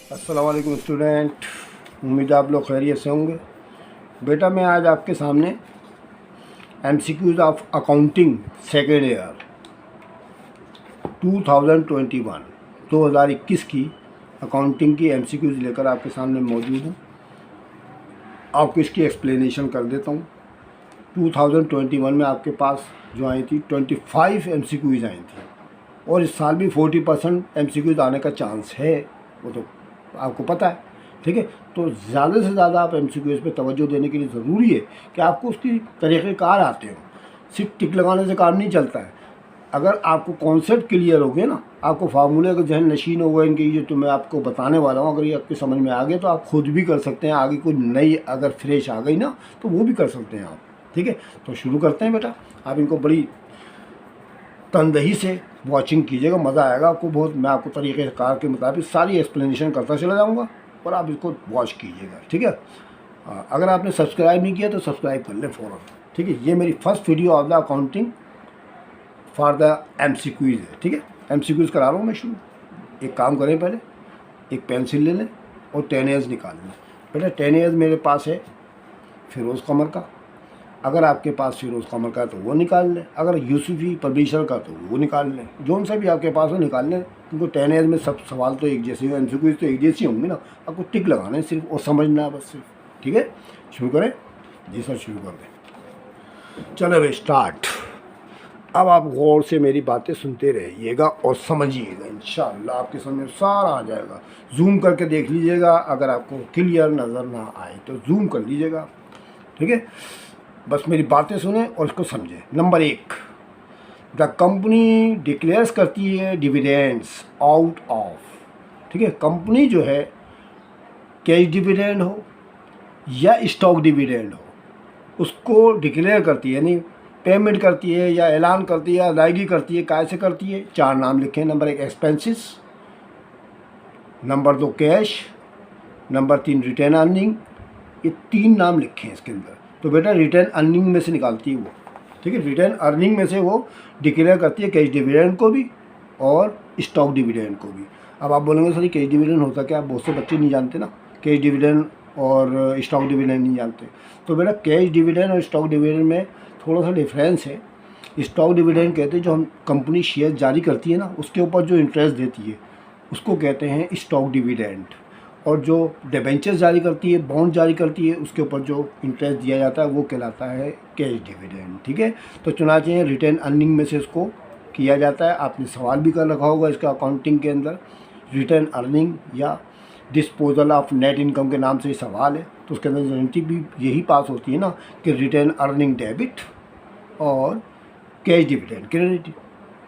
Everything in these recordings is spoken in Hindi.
अस्सलाम वालेकुम स्टूडेंट, उम्मीद है आप लोग खैरियत से होंगे। बेटा मैं आज आपके सामने MCQs of accounting second year 2021 की अकाउंटिंग की एमसीक्यूज़ लेकर आपके सामने मौजूद हूँ। आपको इसकी एक्सप्लेनेशन कर देता हूँ। 2021 में आपके पास जो आई थी 25 एमसीक्यूज़ आई थी और इस साल भी 40% एमसीक्यूज़ आने का चांस है, वो तो आपको पता है। ठीक है, तो ज़्यादा से ज़्यादा आप एमसीक्यूज़ पे तवज्जो देने के लिए ज़रूरी है कि आपको उसकी तरीक़ेकार आते हो। सिर्फ टिक लगाने से काम नहीं चलता है। अगर आपको कॉन्सेप्ट क्लियर हो गया ना, आपको फार्मूले अगर जहन नशीन हो गए इनके, ये तो मैं आपको बताने वाला हूँ, अगर ये आपके समझ में आ गया तो आप खुद भी कर सकते हैं। आगे कोई नई अगर फ्रेश आ गई ना तो वो भी कर सकते हैं आप। ठीक है, तो शुरू करते हैं बेटा। आप इनको बड़ी तनदही से वॉचिंग कीजिएगा, मज़ा आएगा आपको बहुत। मैं आपको तरीक़ेकार के मुताबिक सारी एक्सप्लेनेशन करता चला जाऊँगा और आप इसको वॉच कीजिएगा। ठीक है, अगर आपने सब्सक्राइब नहीं किया तो सब्सक्राइब कर लें फ़ौरन। ठीक है, ये मेरी first video of the accounting for the MCQs है। ठीक है, एमसीक्यूज़ करा रहा हूँ मैं शुरू। एक काम करें, पहले एक पेंसिल ले लें और 10 एज निकाल लें। बेटा 10 एज मेरे पास है फिरोज़ कमर का। अगर आपके पास फिरोज़ कमर का है तो वो निकाल लें, अगर यूसुफ़ी पब्लिशर का तो वो निकाल लें। जो सा भी आपके पास हो निकाल लें, क्योंकि 10 एज में सब सवाल तो एक जैसे हो, एमसीक्यूज़ तो एक जैसी होंगे ना। आपको टिक लगाना है सिर्फ और समझना है बस सिर्फ। ठीक है, शुरू करें। जी सर, शुरू कर दें। चलो भाई स्टार्ट। अब आप गौर से मेरी बातें सुनते रहिएगा और समझिएगा, इंशाअल्लाह आपके समझ में सारा आ जाएगा। जूम करके देख लीजिएगा, अगर आपको क्लियर नज़र ना आए तो जूम कर लीजिएगा। ठीक है, बस मेरी बातें सुने और इसको समझें। नंबर 1, द कंपनी डिक्लेयर्स करती है डिविडेंड्स आउट ऑफ। ठीक है, कंपनी जो है कैश डिविडेंड हो या स्टॉक डिविडेंड हो उसको डिक्लेयर करती है, यानी पेमेंट करती है या ऐलान करती है या अदायगी करती है। कैसे करती है? 4 नाम लिखे। Number 1 expenses, number 2 cash, number 3 retain earning. ये 3 नाम लिखे हैं इसके अंदर। तो बेटा रिटेन अर्निंग में से निकालती है वो। ठीक है, रिटेन अर्निंग में से वो डिक्लेयर करती है कैश डिविडेंड को भी और स्टॉक डिविडेंड को भी। अब आप बोलेंगे सर कैश डिविडेंड होता क्या? बहुत से बच्चे नहीं जानते ना, कैश डिविडेंड और स्टॉक डिविडेंड नहीं जानते। तो बेटा कैश डिविडेंड और स्टॉक डिविडेंड में थोड़ा सा डिफरेंस है। स्टॉक डिविडेंड कहते हैं जो हम कंपनी शेयर जारी करती है ना, उसके ऊपर जो इंटरेस्ट देती है उसको कहते हैं स्टॉक डिविडेंड। और जो डिबेंचर्स जारी करती है, बॉन्ड जारी करती है, उसके ऊपर जो इंटरेस्ट दिया जाता है वो कहलाता है कैश डिविडेंड। ठीक है, तो चुनाचे रिटेन अर्निंग में से इसको किया जाता है। आपने सवाल भी कर रखा होगा इसका अकाउंटिंग के अंदर, रिटेन अर्निंग या डिस्पोजल ऑफ नेट इनकम के नाम से सवाल है। तो उसके अंदर गारंटी भी यही पास होती है ना कि रिटेन अर्निंग डेबिट और कैश डिविडेंड क्रेडिट।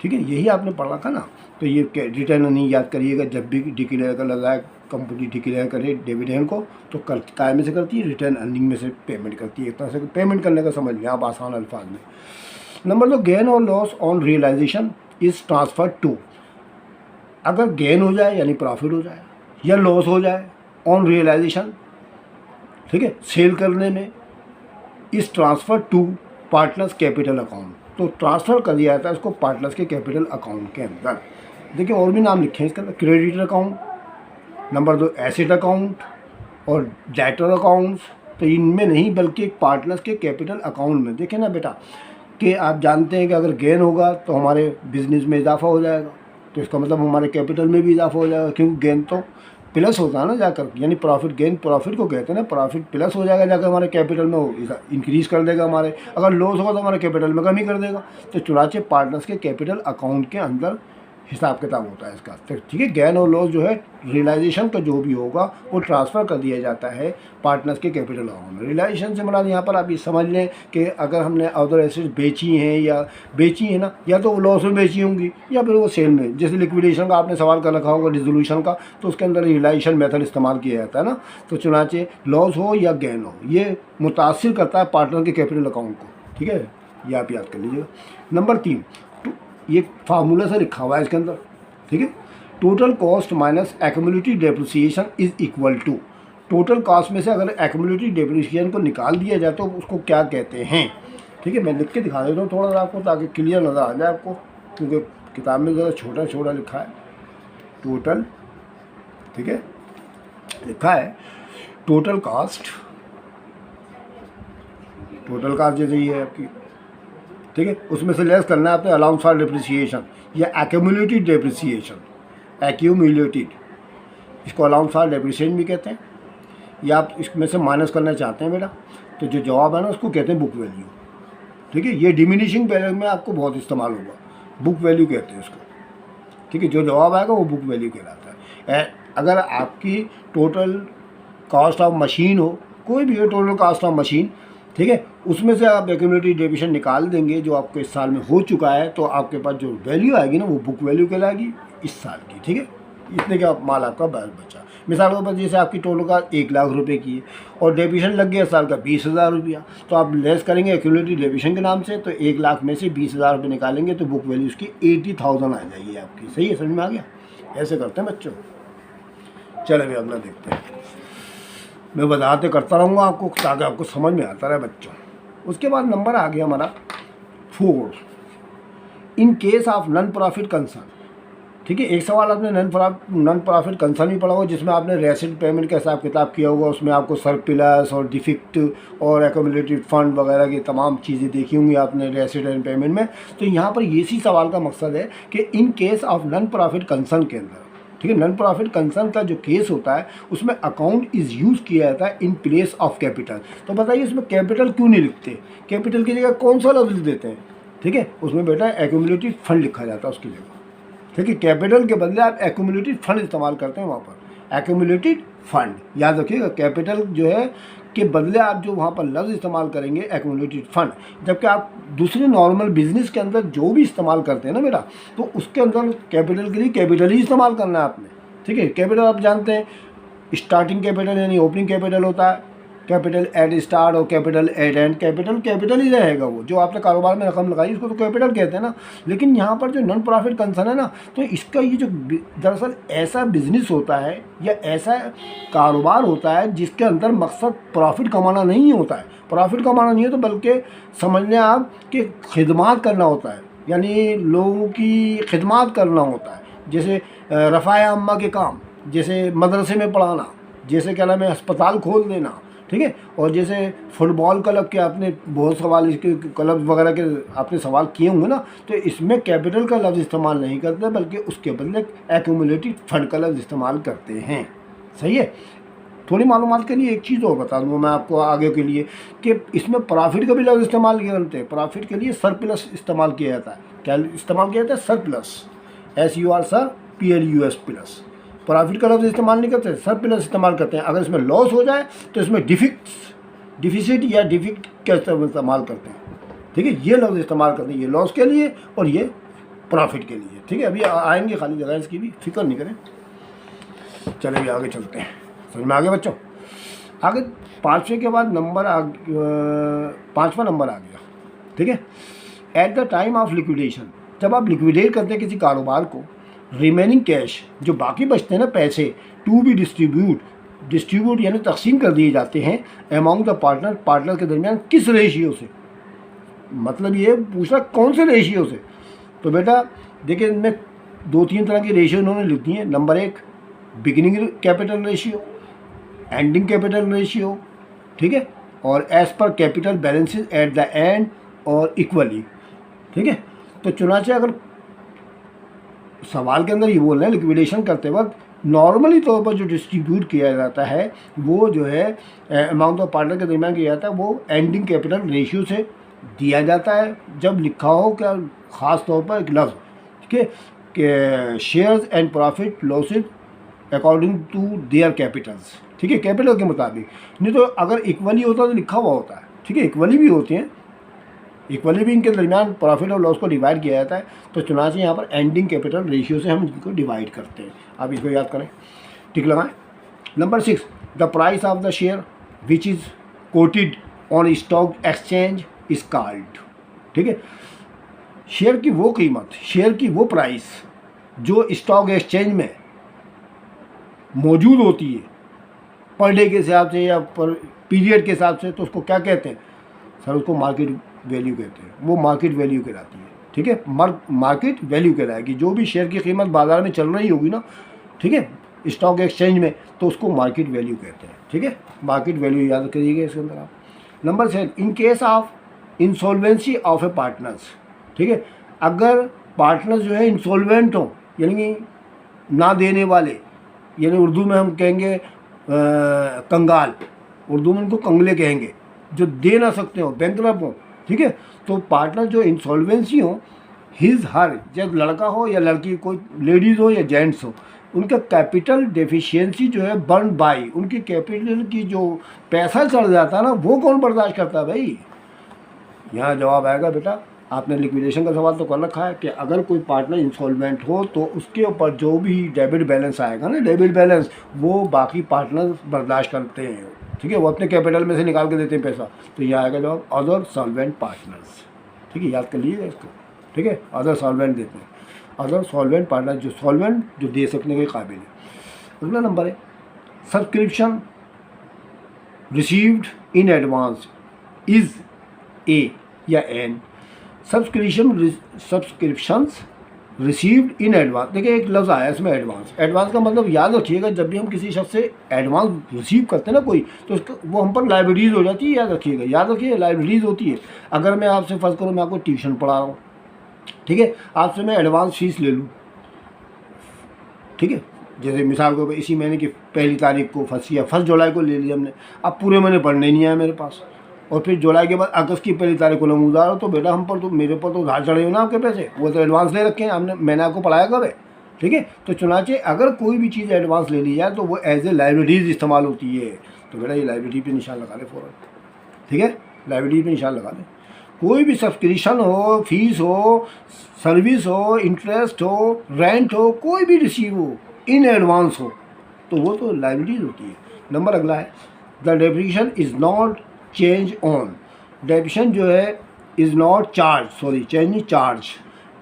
ठीक है, यही आपने पढ़ा था ना। तो ये रिटेन अर्निंग याद करिएगा, जब भी डिक्लेयर कर लगा है कंपनी डिक्लेयर करे डिविडेंड को तो काय में से करती है? रिटेन अर्निंग में से पेमेंट करती है। एक तरह से पेमेंट करने का समझ लें आप आसान अल्फाज में। नंबर 2, गेन और loss on realization is transfer to. अगर गेन हो जाए यानी प्रॉफिट हो जाए या लॉस हो जाए ऑन रियलाइजेशन, ठीक है, सेल करने में, इस transfer to partners capital account. तो ट्रांसफ़र कर दिया जाता है इसको पार्टनर्स के कैपिटल अकाउंट के अंदर। देखिए और भी नाम लिखे हैं इसके अंदर, creditor account, number 2 asset account और डेटर अकाउंट्स। तो इनमें नहीं बल्कि पार्टनर्स के कैपिटल अकाउंट में। देखें ना बेटा कि आप जानते हैं कि अगर गेन होगा तो हमारे बिजनेस में इजाफा हो जाएगा, तो इसका मतलब हमारे कैपिटल में भी इजाफा हो जाएगा, क्योंकि गेन तो प्लस होता है ना जाकर, यानी प्रॉफिट, गेन प्रॉफिट को कहते हैं ना, प्रॉफिट प्लस हो जाएगा जाकर हमारे कैपिटल में, वो इंक्रीज़ कर देगा हमारे। अगर लॉस होगा तो हमारे कैपिटल में कमी कर देगा। तो चुनाचे पार्टनर्स के कैपिटल अकाउंट के अंदर हिसाब किताब होता है इसका। तो ठीक है, गेन और लॉस जो है रियलाइजेशन का जो भी होगा वो ट्रांसफ़र कर दिया जाता है पार्टनर्स के कैपिटल अकाउंट में। रियलाइजेशन से मतलब यहाँ पर आप ये समझ लें कि अगर हमने अदर एसेट्स बेची हैं या बेची है ना, या तो वो लॉस में बेची होंगी या फिर वो सेल में। जैसे लिक्विडेशन का आपने सवाल कर रखा होगा, डिसोल्यूशन का, तो उसके अंदर रियलाइजेशन मेथड इस्तेमाल किया जाता है ना। तो चुनाचे लॉस हो या गेन हो, ये मुतासिर करता है पार्टनर के कैपिटल अकाउंट को। ठीक है, ये आप याद कर लीजिएगा। नंबर 3, ये फार्मूला से लिखा हुआ है इसके अंदर। ठीक है, total cost minus accumulated depreciation is equal to. Total cost में से अगर एक्यूमुलेटेड डेप्रिसिएशन को निकाल दिया जाए तो उसको क्या कहते हैं? ठीक है, मैं लिख के दिखा देता हूँ थोड़ा सा आपको ताकि क्लियर नज़र आ जाए आपको, क्योंकि किताब में ज़रा छोटा छोटा लिखा है टोटल। ठीक है, लिखा है टोटल कास्ट जैसे ये है आपकी, ठीक है, उसमें से लेस करना है आपने अलाउंस फॉर डिप्रिसिएशन या एक्यूमुलेटेड डिप्रिसिएशन, एक्यूमुलेटेड, इसको अलाउंस फॉर डिप्रिसिएशन भी कहते हैं, या आप इसमें से माइनस करना चाहते हैं बेटा, तो जो जवाब है ना उसको कहते हैं बुक वैल्यू, ठीक है। ये डिमिनिशिंग बैलेंस में आपको बहुत इस्तेमाल होगा, बुक वैल्यू कहते हैं उसको, ठीक है। जो जवाब आएगा वो बुक वैल्यू कहलाता है। अगर आपकी टोटल कॉस्ट ऑफ मशीन हो, कोई भी हो टोटल कॉस्ट ऑफ मशीन, ठीक है, उसमें से आप एक्यूमुलेटेड डेप्रिसिएशन निकाल देंगे जो आपके इस साल में हो चुका है, तो आपके पास जो वैल्यू आएगी ना वो बुक वैल्यू कहलाएगी इस साल की, ठीक है। इतने का माल आपका बचा। मिसाल के ऊपर जैसे आपकी टोटल का 1 लाख रुपए की है और डेप्रिसिएशन लग गया साल का 20,000 रुपया, तो आप लेस करेंगे एक्यूमुलेटेड डेप्रिसिएशन के नाम से, तो 1 लाख में से 20,000 रुपये निकालेंगे तो बुक वैल्यू उसकी 80,000 आ जाएगी आपकी। सही है, समझ में आ गया? ऐसे करते हैं बच्चों। चलो अभी अगला देखते हैं, मैं बताते करता रहूँगा आपको ताकि आपको समझ में आता रहे बच्चों। उसके बाद नंबर आ गया हमारा 4, इन case of non profit concern, ठीक है। एक सवाल आपने नॉन प्रॉफिट कंसर्न भी पढ़ा होगा जिसमें आपने रेसिड पेमेंट का हिसाब किताब किया होगा, उसमें आपको सरप्लस और डिफिक्ट और एक्यूमुलेटेड फंड वगैरह की तमाम चीज़ें देखी होंगी आपने रेसिड एंड पेमेंट में। तो यहाँ पर ये सी सवाल का मकसद है कि इन case of non profit concern के अंदर, ठीक है, नॉन प्रॉफिट कंसर्न का जो केस होता है उसमें अकाउंट इज़ यूज़ किया जाता है इन प्लेस ऑफ कैपिटल। तो बताइए उसमें कैपिटल क्यों नहीं लिखते, कैपिटल की जगह कौन सा लफ्ज़ देते हैं, ठीक है, उसमें बेटा एक्यूमुलेटेड फंड लिखा जाता है उसकी जगह, ठीक है। कैपिटल के बदले आप एक्यूमुलेटेड फंड इस्तेमाल करते हैं वहाँ पर, एक्यूमुलेटेड फंड याद रखिएगा। कैपिटल जो है के बदले आप जो वहाँ पर लफ्ज़ इस्तेमाल करेंगे एक्यूमुलेटेड फंड, जबकि आप दूसरे नॉर्मल बिजनेस के अंदर जो भी इस्तेमाल करते हैं ना बेटा, तो उसके अंदर कैपिटल के लिए कैपिटल ही इस्तेमाल करना है आपने, ठीक है। कैपिटल आप जानते हैं स्टार्टिंग कैपिटल यानी ओपनिंग कैपिटल होता है, कैपिटल एट स्टार्ट और कैपिटल एट एंड, कैपिटल ही रहेगा वो जो आपने कारोबार में रकम लगाई उसको तो कैपिटल कहते हैं ना। लेकिन यहाँ पर जो नॉन प्रॉफिट कंसर्न है ना, तो इसका ये जो दरअसल ऐसा बिजनेस होता है या ऐसा कारोबार होता है जिसके अंदर मकसद प्रॉफिट कमाना नहीं होता है, प्रॉफिट कमाना नहीं है तो बल्कि समझ लें आप कि खिदमत करना होता है, यानी लोगों की खिदमत करना होता है, जैसे रफ़ाए अम्मा के काम, जैसे मदरसे में पढ़ाना, जैसे क्या नाम है अस्पताल खोल देना, ठीक है। और जैसे फुटबॉल क्लब के आपने बहुत सवाल इसके क्लब वगैरह के आपने सवाल किए होंगे ना, तो इसमें कैपिटल का लफ्ज़ इस्तेमाल नहीं करते बल्कि उसके बदले एक्यूमुलेटेड फंड का लफ्ज़ इस्तेमाल करते हैं। सही है। थोड़ी मालूमात के लिए एक चीज़ और बता दूँगा मैं आपको आगे के लिए कि इसमें प्रॉफिट का भी लफ्ज़ इस्तेमाल किया जाते हैं। प्रॉफिट के लिए सरप्लस इस्तेमाल किया जाता है। क्या इस्तेमाल किया जाता है? Surplus, SUR sir PLUS plus. Profit का लफ्ज़ इस्तेमाल नहीं करते, सरप्लस इस्तेमाल करते हैं। अगर इसमें लॉस हो जाए तो इसमें डिफिसिट या डिफिक्ट का इस्तेमाल करते हैं, ठीक है। ये लफ्ज़ इस्तेमाल करते हैं, ये लॉस के लिए और ये प्रॉफिट के लिए, ठीक है। अभी आएंगे खाली जगह इसकी भी फिक्र नहीं करें। चलिए अभी आगे चलते हैं, समझ में आगे बच्चों। आगे 5वें के बाद नंबर 5वां नंबर आ गया, ठीक है। At the time of liquidation, जब आप लिक्विडेट करते हैं किसी कारोबार को, रिमेनिंग कैश जो बाकी बचते हैं ना पैसे, टू बी डिस्ट्रीब्यूट यानी तकसीम कर दिए जाते हैं अमाउंट द पार्टनर के दरमियान किस रेशियो से, मतलब ये पूछना कौन से रेशियो से। तो बेटा देखिए इनमें 2-3 तरह की रेशियो इन्होंने लिख दी हैं। Number 1 beginning capital ratio, ending capital ratio, ठीक है, और as per capital balances at the end और इक्वली, ठीक है। तो चुनाचे अगर सवाल के अंदर ये बोल रहे हैं लिक्विडेशन करते वक्त नॉर्मली तौर पर जो डिस्ट्रीब्यूट किया जाता है वो जो है अमाउंट ऑफ पार्टनर के दरमियान किया जाता है वो एंडिंग कैपिटल रेशियो से दिया जाता है। जब लिखा हो क्या ख़ास तौर पर एक लफ्ज़, ठीक है, कि shares and profit losses according to their capitals, ठीक है, कैपिटल के मुताबिक। नहीं तो अगर इक्वली होता तो लिखा हुआ होता है, ठीक है, इक्वली भी होती हैं, इक्वली भी इनके दरमियान प्रॉफिट और लॉस को डिवाइड किया जाता है। तो चुनाचे यहाँ पर एंडिंग कैपिटल रेशियो से हम इनको डिवाइड करते हैं। आप इसको याद करें, टिक लगाएं। Number 6 the price of the share which is coated on stock exchange is called, ठीक है। शेयर की वो कीमत, शेयर की वो प्राइस जो स्टॉक एक्सचेंज में मौजूद होती है पर डे के हिसाब से या पर पीरियड के हिसाब से, तो उसको क्या कहते हैं सर? उसको मार्केट वैल्यू कहते हैं। वो मार्केट वैल्यू कहलाती है, ठीक है, मार्केट वैल्यू कहलाएगी। जो भी शेयर की कीमत बाज़ार में चल रही होगी ना, ठीक है, स्टॉक एक्सचेंज में, तो उसको मार्केट वैल्यू कहते हैं। ठीक है, मार्केट वैल्यू याद करिएगा इसके अंदर आप। Number 7, in case of insolvency of A partners. ठीक है, अगर पार्टनर्स जो है इंसॉल्वेंट हो, यानी कि ना देने वाले, यानी उर्दू में हम कहेंगे कंगाल, उर्दू में उनको कंगले कहेंगे, जो दे ना सकते हो, बैंकरप्ट हो। ठीक है, तो पार्टनर जो इंसॉल्वेंसी हो, हिज हर, जब लड़का हो या लड़की, कोई लेडीज़ हो या जेंट्स हो, उनका कैपिटल डेफिशिएंसी जो है बर्न बाई, उनकी कैपिटल की जो पैसा चढ़ जाता है ना, वो कौन बर्दाश्त करता है भाई। यहाँ जवाब आएगा बेटा, आपने लिक्विडेशन का सवाल तो कर रखा है कि अगर कोई पार्टनर इंसॉल्वेंट हो तो उसके ऊपर जो भी डेबिट बैलेंस आएगा ना, डेबिट बैलेंस, वो बाकी पार्टनर बर्दाश्त करते हैं। ठीक है, वो अपने कैपिटल में से निकाल के देते हैं पैसा। तो यह आएगा जवाब अदर सॉल्वेंट पार्टनर्स। ठीक है, याद कर लीजिएगा इसको। ठीक है, अदर सॉल्वेंट देते हैं, अदर सॉल्वेंट पार्टनर, जो सॉल्वेंट, जो दे सकने के काबिल है। अगला नंबर है subscription received in advance is a या an. Subscriptions received in advance, देखिए एक लफ्ज़ आया इसमें एडवांस। एडवांस का मतलब याद रखिएगा, जब भी हम किसी शख्स से एडवांस रिसीव करते हैं ना कोई, तो उसका वो हम पर लाइबिलिटीज़ हो जाती है। याद रखिएगा, याद रखिए, लाइबिलिटीज़ होती है। अगर मैं आपसे फ़र्ज़ करूँ, मैं आपको ट्यूशन पढ़ा रहा हूँ, ठीक है, आपसे मैं एडवांस फीस ले लूँ। ठीक है, जैसे मिसाल को इसी महीने की 1 तारीख को फर्स्ट जुलाई को ले लिया हमने, अब पूरे महीने पढ़ने नहीं आया मेरे पास, और फिर जुलाई के बाद अगस्त की 1 तारीख को नमूदार हो, तो बेटा हम पर तो, मेरे पर तो उधार चढ़े हो ना आपके पैसे, वो तो एडवांस ले रखे हैं हमने, मैंने आपको पढ़ाया कब है। ठीक है, तो चुनाचे अगर कोई भी चीज़ एडवांस ले ली जाए तो वो एज ए लाइबिलिटीज़ इस्तेमाल होती है। तो बेटा ये लाइबिलिटी पे निशान लगा दे फ़ौरन। ठीक है, लाइबिलिटी पे निशान लगा दे। कोई भी सब्सक्रिप्शन हो, फीस हो, सर्विस हो, इंटरेस्ट हो, रेंट हो, कोई भी रिसीव हो, इन एडवांस हो, तो वो तो लाइबिलिटीज होती है। नंबर अगला है the depreciation is not change on. Depreciation जो है is not charge, sorry change नहीं, चार्ज।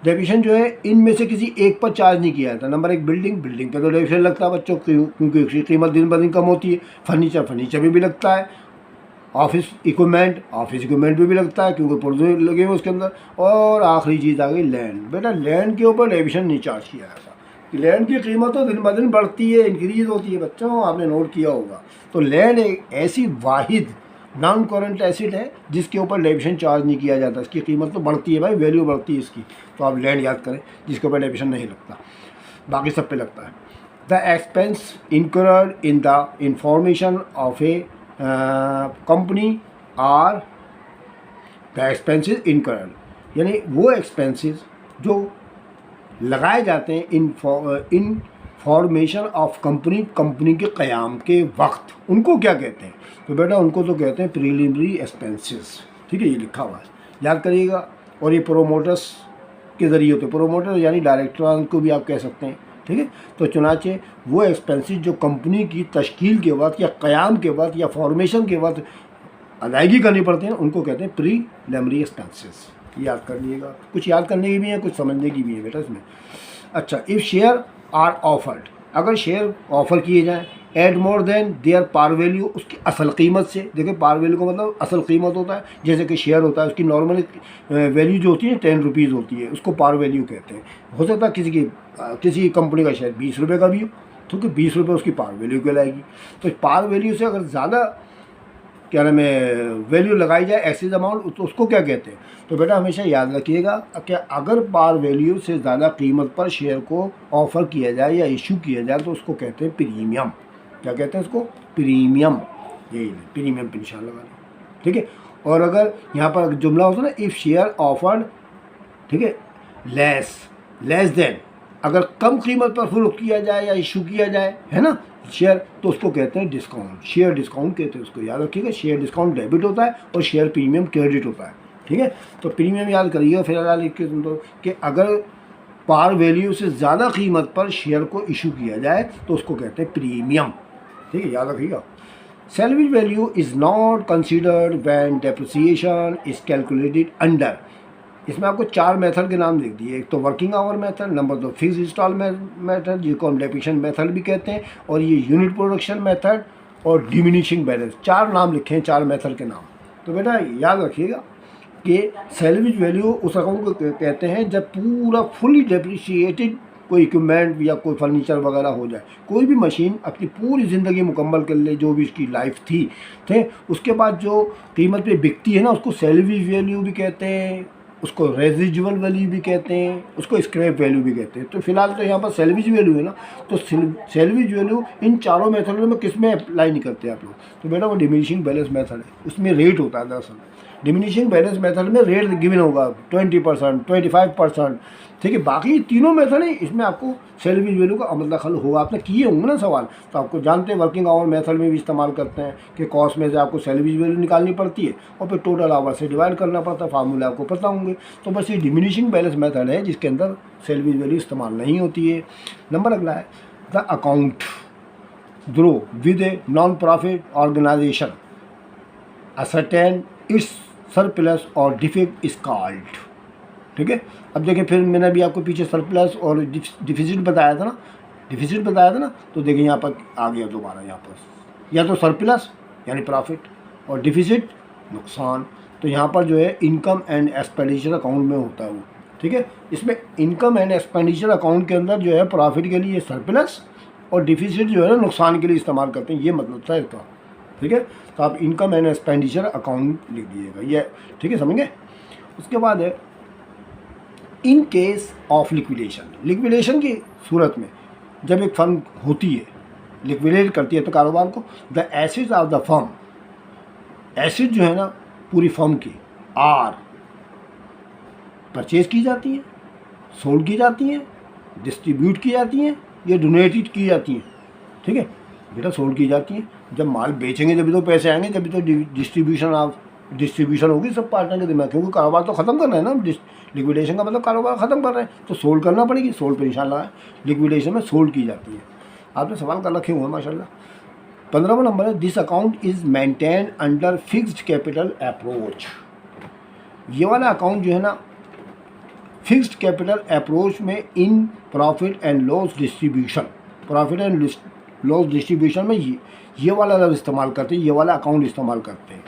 डेप्रिसिएशन जो है इनमें से किसी एक पर चार्ज नहीं किया जाता। नंबर 1, बिल्डिंग पे तो डेप्रिसिएशन लगता है बच्चों, क्योंकि उसकी कीमत दिन ब दिन कम होती है। फर्नीचर में भी लगता है। ऑफिस इक्विपमेंट पे भी लगता है, क्योंकि पुर्जे लगे हुए उसके अंदर। और आखिरी चीज़ आ गई लैंड। बेटा लैंड के ऊपर डेप्रिसिएशन नहीं चार्ज किया जाता। लैंड की कीमत तो दिन ब दिन बढ़ती है, इंक्रीज होती है बच्चों, आपने नोट किया होगा। तो लैंड एक ऐसी वाहिद नॉन करंट एसिड है जिसके ऊपर डेप्रिसिएशन चार्ज नहीं किया जाता। इसकी कीमत तो बढ़ती है भाई, वैल्यू बढ़ती है इसकी। तो आप लैंड याद करें जिसके ऊपर डेप्रिसिएशन नहीं लगता, बाकी सब पे लगता है। The expense incurred in the information of a company are the expenses incurred, यानी वो एक्सपेंसेस जो लगाए जाते हैं इन फॉर्मेशन ऑफ कंपनी के क़याम के वक्त, उनको क्या कहते हैं। तो बेटा उनको तो कहते हैं प्रीलिमिनरी एक्सपेंसेस। ठीक है, ये लिखा हुआ है, याद करिएगा। और ये प्रोमोटर्स के ज़रिए होते हैं, प्रोमोटर यानी डायरेक्टर को भी आप कह सकते हैं। ठीक है, तो चुनाचे वो एक्सपेंसेस जो कंपनी की तश्कील के वक्त या क़याम के वक्त या फॉर्मेशन के वक्त अदायगी करनी पड़ती हैं, उनको कहते हैं प्रीलिमिनरी एक्सपेंसेस। याद कर लीजिएगा, कुछ याद करने की भी है, कुछ समझने की भी है बेटा इसमें। अच्छा, इफ़ शेयर आर ऑफर्ड, अगर शेयर ऑफ़र किए जाएँ at more than their par value, उसकी असल कीमत से। देखिए पार वैल्यू का मतलब असल कीमत होता है। जैसे कि शेयर होता है, उसकी नॉर्मल वैल्यू जो होती है 10 रुपीज़ होती है, उसको पार वैल्यू कहते हैं। हो सकता है किसी कंपनी का शेयर 20 रुपये का भी हो, तो 20 रुपये उसकी पार वैल्यू कहलाएगी। तो पार वैल्यू से अगर ज़्यादा क्या नाम है वैल्यू लगाई जाए एक्सेस अमाउंट, तो उसको क्या कहते हैं। तो बेटा हमेशा याद रखिएगा कि अगर पार वैल्यू से ज़्यादा कीमत पर शेयर को ऑफ़र किया जाए या इशू किया जाए तो उसको कहते हैं प्रीमियम। क्या कहते हैं उसको, प्रीमियम। यही प्रीमियम पे निशान लगा लें। ठीक है, और अगर यहाँ पर जुमला होता है ना, इफ़ शेयर ऑफर्ड, ठीक है, लेस देन, अगर कम कीमत पर फरोख्त किया जाए या इशू किया जाए, है ना, शेयर, तो उसको कहते हैं डिस्काउंट। शेयर डिस्काउंट कहते हैं उसको, याद रखिएगा। शेयर डिस्काउंट डेबिट होता है और शेयर प्रीमियम क्रेडिट होता है। ठीक है, तो प्रीमियम याद करिएगा। फिलहाल लिख के सुन दो कि अगर पार वैल्यू से ज़्यादा कीमत पर शेयर को इशू किया जाए तो उसको कहते हैं प्रीमियम। ठीक है, याद रखिएगा। Salvage value is not considered when depreciation is calculated under. इसमें आपको 4 मेथड के नाम लिख दिए। एक तो working hour method, number 2 fix installment method जिसको हम डेप्रिसिएशन मेथड भी कहते हैं, और ये यूनिट प्रोडक्शन मेथड और डिमिनिशिंग बैलेंस। 4 नाम लिखे हैं, 4 मेथड के नाम। तो बेटा याद रखिएगा कि सैलवेज वैल्यू उस रकम को कहते हैं जब पूरा फुली डेप्रिसिएटेड कोई इक्विपमेंट या कोई फर्नीचर वगैरह हो जाए, कोई भी मशीन अपनी पूरी ज़िंदगी मुकम्मल कर ले, जो भी उसकी लाइफ थी थे, उसके बाद जो कीमत पे बिकती है ना, उसको सैलवेज वैल्यू भी कहते हैं, उसको रेजिजुअल वैल्यू भी कहते हैं, उसको स्क्रैप वैल्यू भी कहते हैं। तो फिलहाल तो यहाँ पर सैलवेज वैल्यू है ना, तो सैलवेज वैल्यू इन चारों मेथडों में किस में अप्लाई नहीं करते आप लोग? तो बेटा वो डिमिनिशिंग बैलेंस मेथड है, उसमें रेट होता है दरअसल। डिमिनिशिंग बैलेंस मेथड में रेट गिवन होगा 20%, 25%, ठीक है। बाकी तीनों मेथड है, इसमें आपको सैलवेज वैल्यू का अमल दखल होगा। आपने किए होंगे ना सवाल, तो आपको जानते हैं वर्किंग आवर मेथड में भी इस्तेमाल करते हैं कि कॉस्ट में से आपको सैलवेज वैल्यू निकालनी पड़ती है और फिर टोटल आवर से डिवाइड करना पड़ता है, फार्मूला आपको पता होंगे। तो बस ये डिमिनिशिंग बैलेंस मेथड है जिसके अंदर सैलवेज वैल्यू इस्तेमाल नहीं होती है। नंबर अगला है the account grow with a non profit organization ascertain its surplus और डिफिट इज कॉल्ड, ठीक है। अब देखिए, फिर मैंने भी आपको पीछे सरप्लस और डिफिसिट बताया था ना, तो देखिए यहाँ पर आ गया दोबारा, यहाँ पर या तो सरप्लस यानी प्रॉफिट और डिफिसिट नुकसान। तो यहाँ पर जो है इनकम एंड एक्सपेंडिचर अकाउंट में होता है वो, ठीक है। इसमें इनकम एंड एक्सपेंडिचर अकाउंट के अंदर जो है प्रॉफिट के लिए सरप्लस और डिफिसिट जो है ना नुकसान के लिए इस्तेमाल करते हैं, ये मतलब था इसका, ठीक है। तो आप इनकम एंड एक्सपेंडिचर अकाउंट लिख दीजिएगा ये, ठीक है, समझ गए। उसके बाद है इन केस ऑफ लिक्विडेशन की सूरत में जब एक फर्म होती है, लिक्विडेट करती है तो कारोबार को, the assets of the firm, asset जो है ना पूरी फर्म की, आर परचेज की जाती है, सोल्ड की जाती हैं, डिस्ट्रीब्यूट की जाती हैं या डोनेटेड की जाती हैं, ठीक है बेटा, सोल्ड की जाती हैं। जब माल बेचेंगे जब तो पैसे आएंगे, जब तो डिस्ट्रीब्यूशन होगी सब पार्टनर के दिमाग, क्योंकि कारोबार तो ख़त्म कर रहे हैं ना, लिक्विडेशन का मतलब कारोबार ख़त्म कर रहे हैं, तो सोल्ड करना पड़ेगी, सोल्ड पे निशान लगाए, लिक्विडेशन में सोल्ड की जाती है। आपने सवाल कर रखे हुए माशाल्लाह। 15वां नंबर है this account is maintain under fixed capital approach. ये वाला अकाउंट जो है ना फिक्स्ड कैपिटल अप्रोच में in profit and loss distribution में ये वाला लफ्ज़ इस्तेमाल करते हैं, ये वाला अकाउंट इस्तेमाल करते हैं।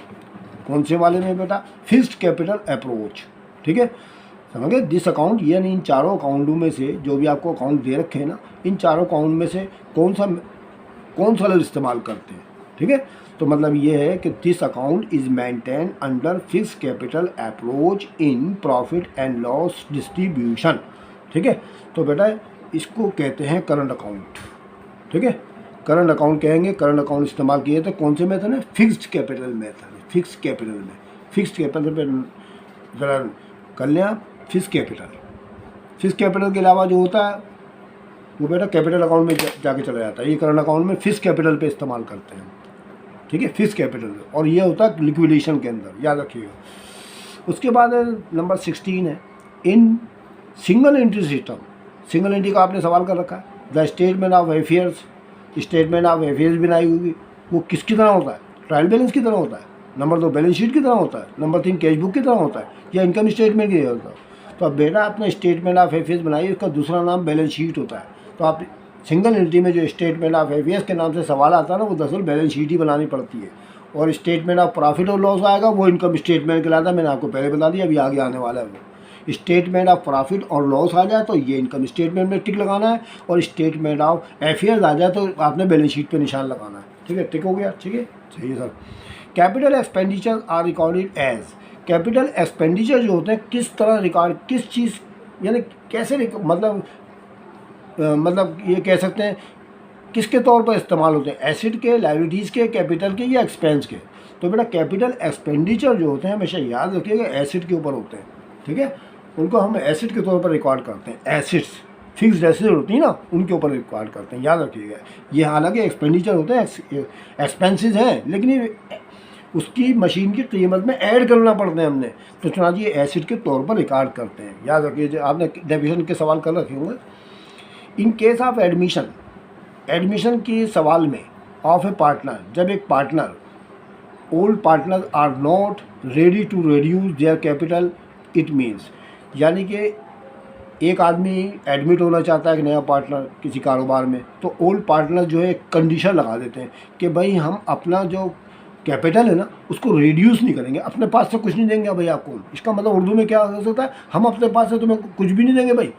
कौन से वाले में बेटा? फिक्स्ड कैपिटल अप्रोच, ठीक है, समझ गए। दिस अकाउंट यानी इन चारों अकाउंटों में से जो भी आपको अकाउंट दे रखे हैं ना, इन चारों अकाउंट में से कौन सा लफ्ज़ इस्तेमाल करते हैं, ठीक है। तो मतलब ये है कि this account is maintain under fixed capital approach in profit and loss distribution, ठीक है। तो बेटा इसको कहते हैं करंट अकाउंट, ठीक है, करंट अकाउंट कहेंगे। करंट अकाउंट इस्तेमाल किए तो कौन से मेथड है? Fixed capital method, fixed capital में, फिक्स्ड कैपिटल पे ज़रा कर लें आप। फिक्स्ड कैपिटल के अलावा जो होता है वो बेटा कैपिटल अकाउंट में जाके चला जाता है। ये करंट अकाउंट में फिक्स्ड कैपिटल पे इस्तेमाल करते हैं, ठीक है, फिक्स्ड कैपिटल, और ये होता है लिक्विडेशन के अंदर, याद रखिएगा। उसके बाद नंबर 16 है in single entry system. Single entry का आपने सवाल कर रखा है। द स्टेटमेंट ऑफ अफेयर्स बनाई होगी, वो किसकी तरह होता है? ट्रायल बैलेंस की तरह होता है। नंबर 2 बैलेंस शीट की तरह होता है। नंबर 3 कैश बुक की तरह होता है या इनकम स्टेटमेंट की तरह होता है। तो अब बेटा आपने स्टेटमेंट ऑफ अफेयर्स बनाई, उसका दूसरा नाम बैलेंस शीट होता है। तो आप सिंगल एंट्री में जो स्टेटमेंट ऑफ अफेयर्स के नाम से सवाल आता है ना, वो दरअसल बैलेंस शीट ही बनानी पड़ती है। और स्टेटमेंट ऑफ प्रॉफिट और लॉस आएगा, वो इनकम स्टेटमेंट कहलाता है। मैंने आपको पहले बता दिया, अभी आगे आने वाला है वो। स्टेटमेंट ऑफ प्रॉफिट और लॉस आ जाए तो ये इनकम स्टेटमेंट में टिक लगाना है, और स्टेटमेंट ऑफ अफेयर्स आ जाए तो आपने बैलेंस शीट पे निशान लगाना है, ठीक है, टिक हो गया, ठीक है, सही है sir. Capital expenditure are recorded as, capital expenditure जो होते हैं किस तरह रिकॉर्ड, किस चीज़ यानी कैसे मतलब ये कह सकते हैं किसके तौर पर इस्तेमाल होते हैं? एसेट के, लायबिलिटीज़ के, कैपिटल के या एक्सपेंस के? तो बेटा कैपिटल एक्सपेंडिचर जो होते हैं हमेशा याद रखिएगा एसेट के ऊपर होते हैं, ठीक है, उनको हम एसेट के तौर पर रिकॉर्ड करते हैं। एसेट्स फिक्स्ड एसेट होती है ना, उनके ऊपर रिकॉर्ड करते हैं, याद रखिएगा। ये हालांकि एक्सपेंडिचर होते हैं, एक्सपेंसेस हैं, लेकिन ये उसकी मशीन की कीमत में ऐड करना पड़ते हैं हमने, तो चुनाची ये एसेट के तौर पर रिकॉर्ड करते हैं, याद रखिए। आपने डेफिनेशन के सवाल कर रखे होंगे। इन केस ऑफ एडमिशन के सवाल में ऑफ ए पार्टनर, जब एक partner, old partner are not ready to reduce their capital, it means यानी कि एक आदमी एडमिट होना चाहता है, एक नया पार्टनर किसी कारोबार में, तो ओल्ड पार्टनर जो है कंडीशन लगा देते हैं कि भाई हम अपना जो कैपिटल है ना उसको रिड्यूस नहीं करेंगे, अपने पास से कुछ नहीं देंगे भाई आपको। इसका मतलब उर्दू में क्या हो सकता है? हम अपने पास से तुम्हें कुछ भी नहीं देंगे भाई,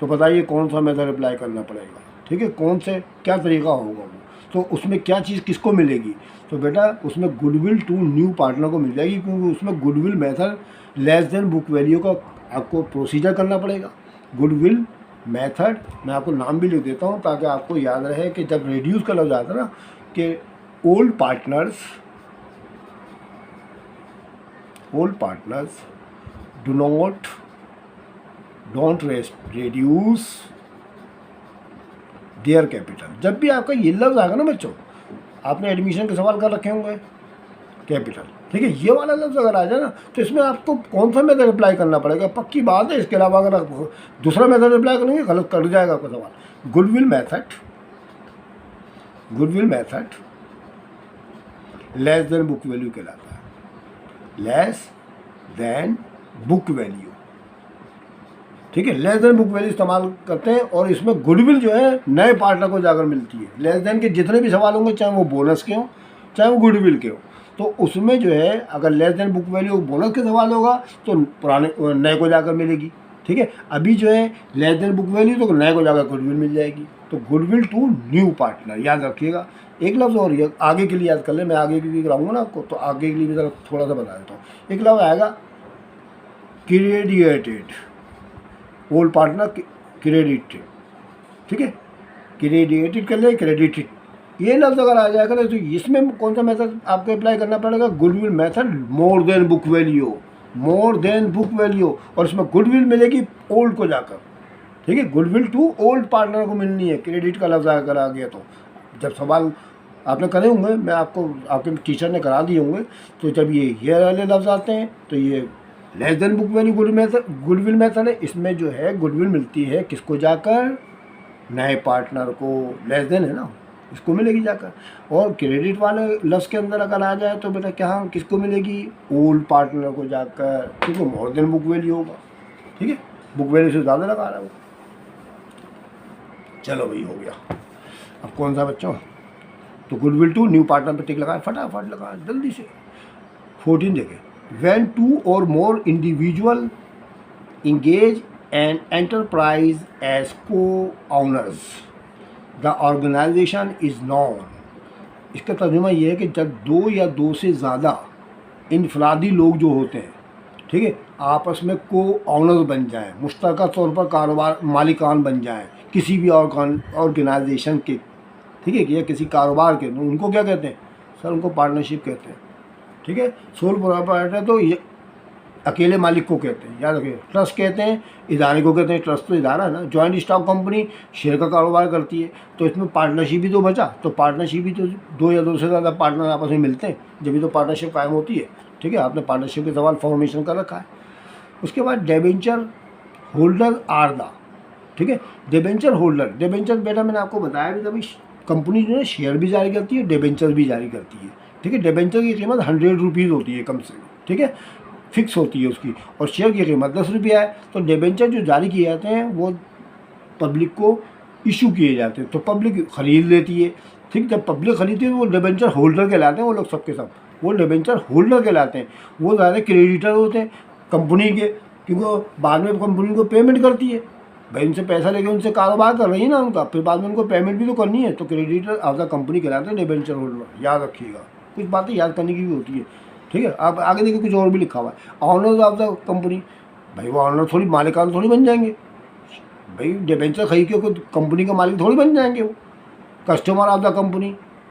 तो बताइए कौन सा मेथड अप्लाई करना पड़ेगा, ठीक है, कौन से क्या तरीका होगा वो, तो उसमें क्या चीज़ किसको मिलेगी, तो बेटा उसमें गुडविल टू न्यू पार्टनर को मिल जाएगी, क्योंकि उसमें goodwill method less than book value का आपको प्रोसीजर करना पड़ेगा। गुडविल मेथड मैं आपको नाम भी लिख देता हूँ ताकि आपको याद रहे कि जब रिड्यूस का लफ्ज़ आता है ना कि old partners don't reduce their capital. जब भी आपका ये लफ्ज़ आएगा ना बच्चों, आपने एडमिशन के सवाल कर रखे होंगे कैपिटल, ठीक है, ये वाला लफ्ज़ अगर आ जाए ना तो इसमें आपको कौन सा मेथड अप्लाई करना पड़ेगा, पक्की बात है। इसके अलावा अगर आप दूसरा मेथड अप्लाई करेंगे गलत कर जाएगा आपका सवाल। Goodwill method less than book value कहलाता है, लेस देन बुक वैल्यू, ठीक है, लेस देन बुक वैल्यू इस्तेमाल करते हैं। और इसमें गुडविल जो है नए पार्टनर को जाकर मिलती है। लेस देन के जितने भी सवाल होंगे, चाहे वो बोनस के हों चाहे वो गुडविल के हो, तो उसमें जो है अगर less than book value bonus के सवाल होगा तो पुराने नए को जाकर मिलेगी, ठीक है। अभी जो है लेस देन बुक वैल्यू तो नए को जाकर गुडविल मिल जाएगी। तो गुडविल टू न्यू पार्टनर याद रखिएगा। एक लफ्ज़ और ये आगे के लिए याद कर ले, मैं आगे के लिए कराऊंगा ना आपको, तो आगे के लिए भी ज़रा थोड़ा सा बता देता हूँ। एक लफ्ज़ आएगा क्रेडिटेड, ओल्ड पार्टनर क्रेडिटेड, ठीक है, क्रेडिटेड कर ले, क्रेडिटेड, ये लफ्ज़ अगर आ जाएगा तो इसमें कौन सा मेथड आपको अप्लाई करना पड़ेगा, goodwill method more than book value, और इसमें गुडविल मिलेगी ओल्ड को जाकर, ठीक है, गुडविल टू ओल्ड पार्टनर को मिलनी है। क्रेडिट का लफ्ज़ अगर आ गया तो जब सवाल आपने करे होंगे, मैं आपको आपके टीचर ने करा दिए होंगे, तो जब ये वाले लफ्ज़ आते हैं तो ये less than book value goodwill method है। इसमें जो है गुडविल मिलती है किसको जाकर, नए पार्टनर को, लेस देन है ना, इसको मिलेगी जाकर। और क्रेडिट वाले लफ्ज़ के अंदर अगर आ जाए तो बेटा क्या किसको मिलेगी, ओल्ड पार्टनर को जाकर, ठीक है, मोर देन बुक वैल्यू होगा, ठीक है, बुक वैल्यू से ज़्यादा लगा रहा है वो। चलो भाई हो गया। अब कौन सा बच्चों, तो गुडविल टू न्यू पार्टनर पर टिक लगाए, फटाफट लगा जल्दी से। 14 देखें, when two or more individual engage an enterprise as co-owners, the organization is known। इसका तर्जुमा ये है कि जब दो या दो से ज़्यादा इनफरादी लोग जो होते हैं, ठीक है, आपस में को-ऑनर्स बन जाएं, मुश्तरका तौर पर कारोबार मालिकान बन जाएं किसी भी ऑर्गेनाइजेशन के, ठीक है, या किसी कारोबार के, उनको क्या कहते हैं सर, उनको पार्टनरशिप कहते हैं, ठीक है। सोल प्रोप्राइटर तो ये अकेले मालिक को कहते हैं, याद रखिए। ट्रस्ट कहते हैं इदारे को कहते हैं, ट्रस्ट तो इदारा है ना। जॉइंट स्टॉक कंपनी शेयर का कारोबार करती है, तो इसमें पार्टनरशिप भी तो बचा, तो पार्टनरशिप भी तो दो या दो से ज़्यादा पार्टनर आपस में मिलते हैं, जब भी तो पार्टनरशिप कायम होती है, ठीक है। आपने पार्टनरशिप के सवाल फॉर्मेशन कर रखा है। उसके बाद डिबेंचर होल्डर आर द, ठीक है, डिबेंचर बेटा मैंने आपको बताया भी था, कंपनी जो है शेयर भी जारी करती है, डिबेंचर भी जारी करती है, ठीक है। डिबेंचर की कीमत 100 रुपीज़ होती है कम से कम, ठीक है, फिक्स होती है उसकी, और शेयर की कीमत 10 रुपया है। तो डिबेंचर जो जारी किए जाते हैं वो पब्लिक को इशू किए जाते हैं, तो पब्लिक खरीद लेती है, ठीक। जब पब्लिक खरीदती है वो डिबेंचर होल्डर कहलाते हैं, वो लोग सबके सब वो डिबेंचर होल्डर कहलाते हैं। वो ज़्यादा क्रेडिटर होते हैं कंपनी के, क्योंकि बाद में कंपनी को पेमेंट करती है, भाई उनसे पैसा लेके उनसे कारोबार कर रही है ना उनका, फिर बाद में उनको पेमेंट भी तो करनी है, तो क्रेडिटर ऑफ द कंपनी कहलाते हैं डिबेंचर होल्डर, याद रखिएगा। कुछ बातें याद करने की भी होती है, ठीक है। आप आगे देखिए कुछ और भी लिखा हुआ है, ऑनर्स ऑफ द कंपनी, भाई वो ऑनर थोड़ी मालिकान थोड़ी बन जाएंगे, भाई डिबेंचर खरीद के कंपनी का मालिक थोड़ी बन जाएंगे वो। कस्टमर ऑफ द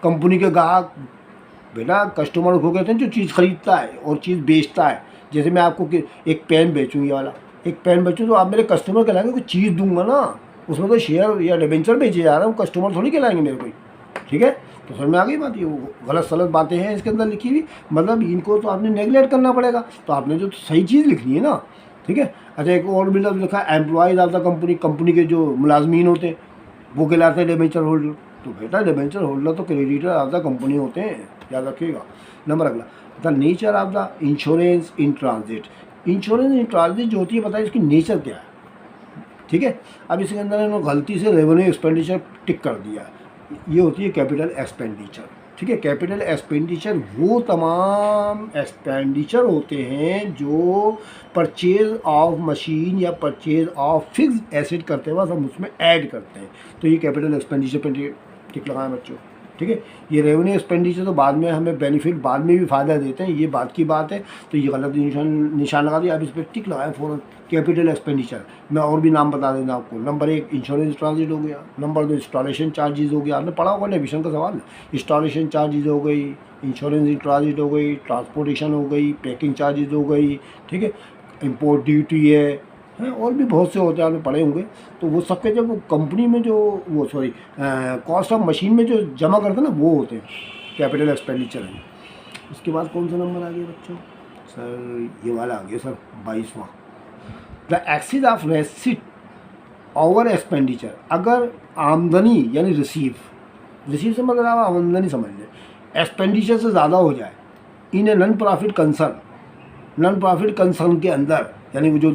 कंपनी के ग्राहक, बेटा कस्टमर को कहते हैं जो चीज़ खरीदता है और चीज़ बेचता है। जैसे मैं आपको एक पेन बेचूँ, ये वाला एक पेन बेचूँ, तो आप मेरे कस्टमर कहलाएंगे, कोई चीज़ दूंगा ना, उसमें तो शेयर या डिबेंचर बेचे जा रहा हूँ, कस्टमर थोड़ी कहलाएंगे मेरे को, ठीक है। तो समझ में आ गई बात, ये गलत सलत बातें हैं इसके अंदर लिखी हुई, मतलब इनको तो आपने नेगलेक्ट करना पड़ेगा, तो आपने जो सही चीज़ लिखनी है ना, ठीक है। अच्छा एक और भी लफ्ज़ लिखा है एम्प्लॉयज़ ऑफ द कंपनी के जो मुलाजमीन होते हैं वो कहलाते हैं डिबेंचर होल्डर। तो बेटा डिबेंचर होल्डर तो क्रेडिटर ऑफ द कंपनी होते हैं, याद रखिएगा। नंबर अगला, the nature of the insurance in transit. Insurance in transit जो होती है, बताइए इसकी नेचर क्या है, ठीक है। अब इसके अंदर इन्होंने गलती से रेवेन्यू एक्सपेंडिचर टिक कर दिया, ये होती है कैपिटल एक्सपेंडिचर, ठीक है। कैपिटल एक्सपेंडिचर वो तमाम एक्सपेंडिचर होते हैं जो परचेज ऑफ मशीन या परचेज ऑफ फिक्स एसेट करते वक्त हम उसमें ऐड करते हैं, तो ये कैपिटल एक्सपेंडिचर पे टिक लगाएं बच्चों, ठीक है। ये रेवेन्यू एक्सपेंडिचर तो बाद में हमें बेनिफिट बाद में भी फ़ायदा देते हैं, ये बात की बात है, तो ये गलत निशान लगा दिया, आप इस पर टिक लगाएं फ़ौरन। कैपिटल एक्सपेंडिचर मैं और भी नाम बता देना आपको। नंबर 1 इंश्योरेंस ट्रांजिट हो गया, नंबर 2 इंस्टॉलेशन चार्जेस हो गया, आपने पढ़ा होगा नेविशन का सवाल, इंस्टॉलेशन चार्जेस हो गई, इंश्योरेंस ट्रांजिट हो गई, ट्रांसपोर्टेशन हो गई, पैकिंग चार्जेस हो गई, ठीक है, इंपोर्ट ड्यूटी है और भी बहुत से होते हैं, आपने पढ़े होंगे। तो वो सबके जब वो कंपनी में जो वो सॉरी कॉस्ट ऑफ मशीन में जो जमा करते हैं ना वो होते हैं कैपिटल एक्सपेंडिचर है। उसके बाद कौन सा नंबर आ गया बच्चों? सर ये वाला आ गया सर 22वां, the excess of receipt over expenditure. अगर आमदनी यानी रिसीव से मतलब आप आमदनी समझ लें, एक्सपेंडिचर से ज़्यादा हो जाए इन ए नॉन प्रॉफिट कंसर्न के अंदर, यानी वो जो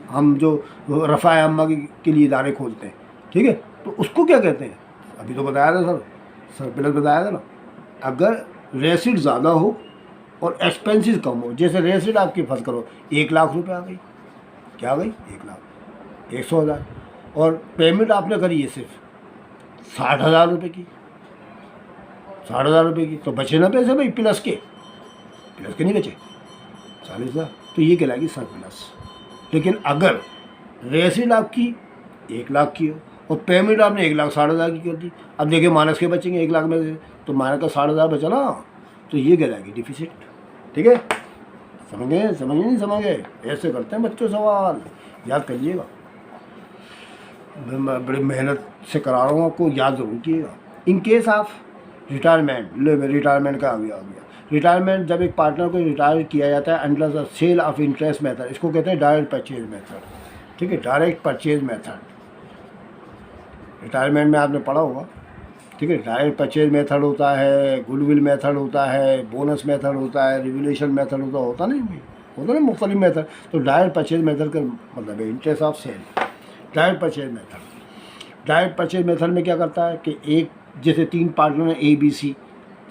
हम जो रफ़ा अम्मा के लिए इदारे खोलते हैं, ठीक है, तो उसको क्या कहते हैं? अभी तो बताया था सर पहले बताया था ना। अगर रेसिट ज़्यादा हो और एक्सपेंसिस कम हो, जैसे रेसिट आपकी फर्ज करो 1 लाख रुपए आ गई, क्या आ गई? 1 लाख 100,000, और पेमेंट आपने करी है सिर्फ 60,000 रुपये की, 60,000 रुपये की, तो बचे ना पैसे भाई प्लस के नहीं बचे 40,000, तो ये कहलाएगी सरप्लस। लेकिन अगर रेसिट आपकी 1 लाख की हो और पेमेंट आपने 1,60,000 की कर दी, अब देखिए माइनस के बचेंगे 1 लाख में से, तो माइनस का 60,000 बचा ना, तो ये कहलाएगी डिफिसिट, ठीक है। समझे नहीं समझे? ऐसे करते हैं बच्चों सवाल, याद करिएगा, मैं बड़ी मेहनत से करा रहा हूँ आपको, याद ज़रूर कीजिएगा। इन केस ऑफ रिटायरमेंट, रिटायरमेंट का आ गया रिटायरमेंट, जब एक पार्टनर को रिटायर किया जाता है under the sale of interest method, इसको कहते हैं डायरेक्ट परचेज मेथड, ठीक है, डायरेक्ट परचेज मेथड। रिटायरमेंट में आपने पढ़ा होगा, ठीक है। डायरेक्ट परचेज मेथड होता है, गुडविल मेथड होता है, बोनस मेथड होता है, रिवोल्यूशन मेथड होता ना मुख्तलिफ मेथड। तो डायरेक्ट परचेज मेथड का मतलब है interest of sale, direct purchase method. Direct purchase method में क्या करता है कि एक जैसे 3 पार्टनर हैं A B C,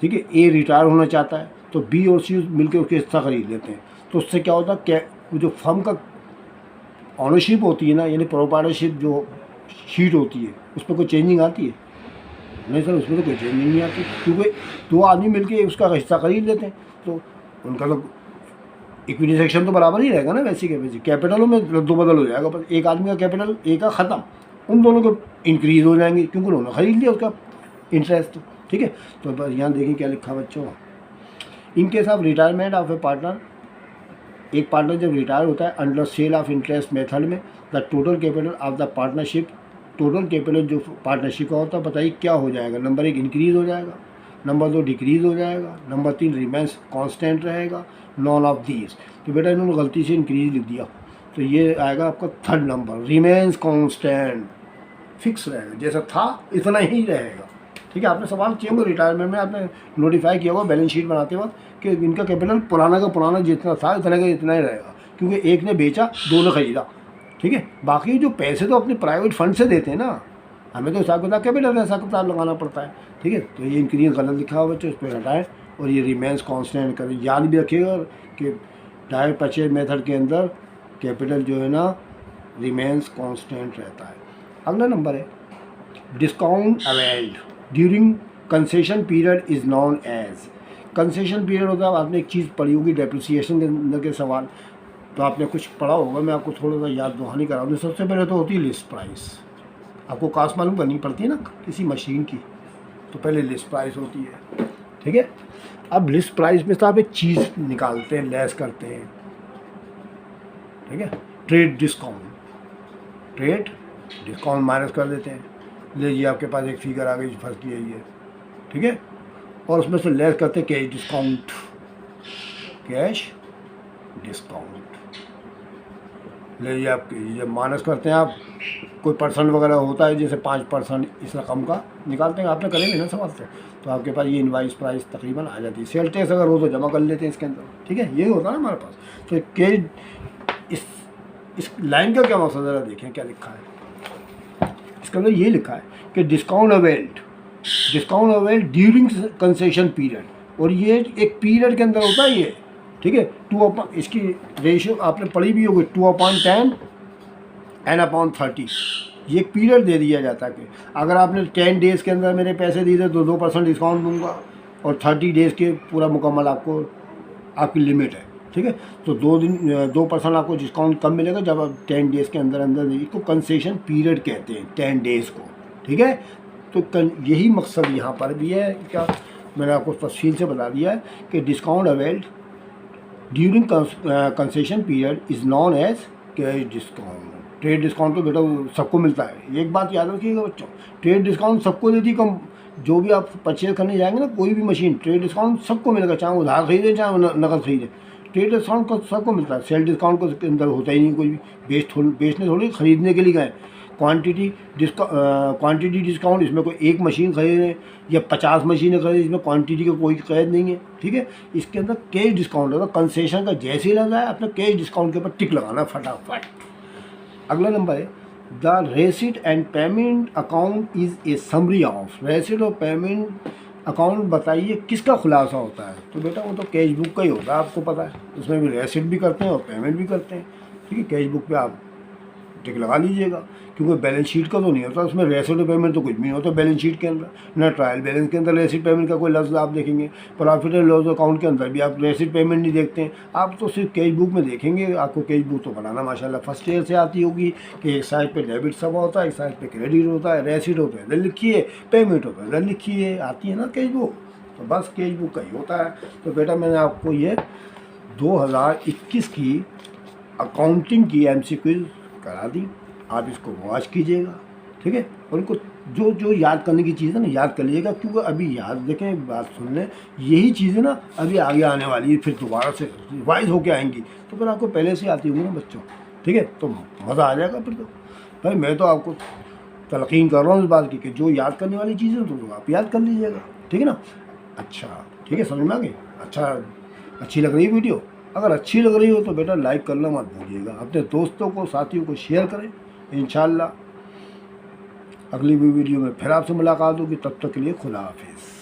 ठीक है, ए रिटायर होना चाहता है तो बी और सी मिलकर उसके हिस्सा खरीद लेते हैं, तो उससे क्या होता है कि जो फर्म का ऑनरशिप होती है ना, यानी प्रोप्राइटरशिप जो शीट होती है उस पर कोई चेंजिंग आती है? नहीं सर, उसमें तो कोई चेंजिंग नहीं आती, क्योंकि 2 आदमी मिलकर उसका हिस्सा खरीद लेते हैं, तो उनका तो इक्विटी सेक्शन तो बराबर ही रहेगा ना, वैसे के वैसे कैपिटलों में रद्दो बदल हो जाएगा, बस एक आदमी का कैपिटल एक का ख़त्म, उन दोनों को इंक्रीज़ हो जाएंगे क्योंकि उन्होंने खरीद लिया उसका इंटरेस्ट, ठीक है। तो बस यहाँ देखिए क्या लिखा बच्चों, in case of retirement of a partner, एक पार्टनर जब रिटायर होता है under sale of interest method में, the total capital of the partnership, total capital जो पार्टनरशिप का होता है बताइए क्या हो जाएगा? नंबर 1 इंक्रीज़ हो जाएगा, नंबर 2 डिक्रीज़ हो जाएगा, नंबर 3 रिमेंस कांस्टेंट रहेगा, नॉन ऑफ दीज। तो बेटा इन्होंने गलती से इंक्रीज़ लिख दिया, तो ये आएगा आपका 3rd number, remains constant, fix रहेगा, जैसा था इतना ही रहेगा, ठीक है। आपने सवाल किया होगा रिटायरमेंट में, आपने नोटिफाई किया होगा बैलेंस शीट बनाते वक्त कि इनका कैपिटल पुराना का पुराना जितना था इतना का इतना ही रहेगा, क्योंकि एक ने बेचा 2 ने खरीदा, ठीक है। बाकी जो पैसे तो अपने प्राइवेट फंड से देते हैं ना, हमें तो हिसाब किताब कैपिटल का हिसाब किताब लगाना पड़ता है, ठीक है। तो ये इंक्रीज गलत लिखा हुआ बच्चों, इस पर हटाएं और ये रिमेंस कांस्टेंट करें। याद भी रखिएगा कि डायरेक्ट परचेज मेथड के अंदर कैपिटल जो है ना रिमेंस कांस्टेंट रहता है। अगला नंबर है discount availed during concession period is known as. Concession period होता है, आपने एक चीज़ पढ़ी होगी डेप्रिसिएशन के अंदर के सवाल, तो आपने कुछ पढ़ा होगा, मैं आपको थोड़ा सा याद दहानी करा दूँ। सबसे पहले तो होती है लिस्ट प्राइस, आपको कास्ट मालूम करनी पड़ती है ना किसी मशीन की, तो पहले लिस्ट प्राइस होती है, ठीक है। अब लिस्ट प्राइस में से आप एक चीज़ निकालते हैं, लेस करते हैं, ठीक है। ट्रेड डिस्काउंट माइनस कर देते हैं, लीजिए आपके पास एक फिगर आ गई फर्स्ट की है, ठीक है, और उसमें से लेस करते हैं कैश डिस्काउंट। लीजिए आप जब माइनस करते हैं आप कोई परसेंट वगैरह होता है, जैसे 5% इस रकम का निकालते हैं, आपने करेंगे ना सवाल से, तो आपके पास ये इनवाइस प्राइस तकरीबन आ जाती है। सेल टैक्स अगर हो तो जमा कर लेते हैं इसके अंदर, ठीक है, यही होता है ना हमारे पास। तो कैश इस लाइन का क्या मकसद ज़रा देखें क्या लिखा है इसके अंदर। ये लिखा है कि discount availed discount avail during concession period, और ये एक पीरियड के अंदर होता है ये, ठीक है। इसकी रेशियो आपने पढ़ी भी होगी, 2/10 N/30, ये एक पीरियड दे दिया जाता है कि अगर आपने 10 डेज़ के अंदर मेरे पैसे दिए थे तो 2% डिस्काउंट दूंगा, और 30 डेज़ के पूरा मुकम्मल आपको आपकी लिमिट है, ठीक है। तो 2% आपको डिस्काउंट कब मिलेगा, जब आप 10 डेज़ के अंदर अंदर, इसको कंसेशन पीरियड कहते हैं 10 डेज़ को, ठीक है। तो यही मकसद यहाँ पर भी है, क्या मैंने आपको तफसील से बता दिया है कि discount availed during concession period is known as cash discount. Trade discount तो बेटा सबको मिलता है, एक बात याद रखिएगा बच्चों, ट्रेड डिस्काउंट सबको देती कम, जो भी आप परचेज करने जाएंगे ना कोई भी मशीन, ट्रेड डिस्काउंट सबको मिलेगा, चाहे उधार खरीदें चाहे नकद खरीदें, ट्रेड डिस्काउंट को सबको मिलता है। सेल डिस्काउंट को अंदर होता ही नहीं, कोई भी बेचने थोड़ी खरीदने के लिए गए। क्वांटिटी डिस्काउंट, इसमें कोई एक मशीन खरीदें या 50 मशीनें खरीदें, इसमें क्वांटिटी का कोई कैद नहीं है, ठीक है। इसके अंदर कैश डिस्काउंट होगा, कंसेशन का जैसे ही लगा है अपना कैश डिस्काउंट के ऊपर टिक लगाना फटाफट। अगला नंबर है the receipt and payment account is a summary of. Receipt और पेमेंट अकाउंट बताइए किसका खुलासा होता है, तो बेटा वो तो कैश बुक का ही होता है, आपको पता है। उसमें भी रेसिट भी करते हैं और पेमेंट भी करते हैं, ठीक है। कैश बुक पे आप टिक लगा लीजिएगा, क्योंकि बैलेंस शीट का तो नहीं होता उसमें, रेसिट और पेमेंट तो कुछ भी नहीं होता बैलेंस शीट के अंदर, ना ट्रायल बैलेंस के अंदर रेसिट पेमेंट का कोई लफ्ज़ आप देखेंगे, प्रॉफिट एंड लॉस अकाउंट के अंदर भी आप रेसिट पेमेंट नहीं देखते हैं, आप तो सिर्फ कैश बुक में देखेंगे। आपको कैश बुक तो बनाना माशाल्लाह फर्स्ट ईयर से आती होगी कि एक साइड पे डेबिट सब होता है, एक साइड पे क्रेडिट होता है, रेसिट होता है इधर लिखिए, पेमेंट होता है इधर लिखिए, आती है ना कैश बुक, तो बस कैश बुक का ही होता है। तो बेटा मैंने आपको ये 2021 की अकाउंटिंग की MCQ करा दी, आप इसको वॉच कीजिएगा, ठीक है। और इनको जो जो याद करने की चीज़ है ना याद कर लीजिएगा, क्योंकि अभी याद देखें, बात सुन लें, यही चीज़ें ना अभी आगे आने वाली है, फिर दोबारा से रिवाइज होके आएंगी, तो फिर आपको पहले से आती होगी ना बच्चों, ठीक है। तो मज़ा आ जाएगा फिर तो। भाई मैं तो आपको तलकीन कर रहा हूँ इस बात की कि जो याद करने वाली चीज़ें तो आप याद कर लीजिएगा, ठीक है ना। अच्छा ठीक है, समझ में आ गई। अच्छा, अच्छी लग रही है वीडियो, अगर अच्छी लग रही हो तो बेटा लाइक करना मत भूलिएगा, अपने दोस्तों को साथियों को शेयर करें। इंशाल्लाह अगली वीडियो में फिर आपसे मुलाकात होगी, तब तक के लिए खुदा हाफिज़।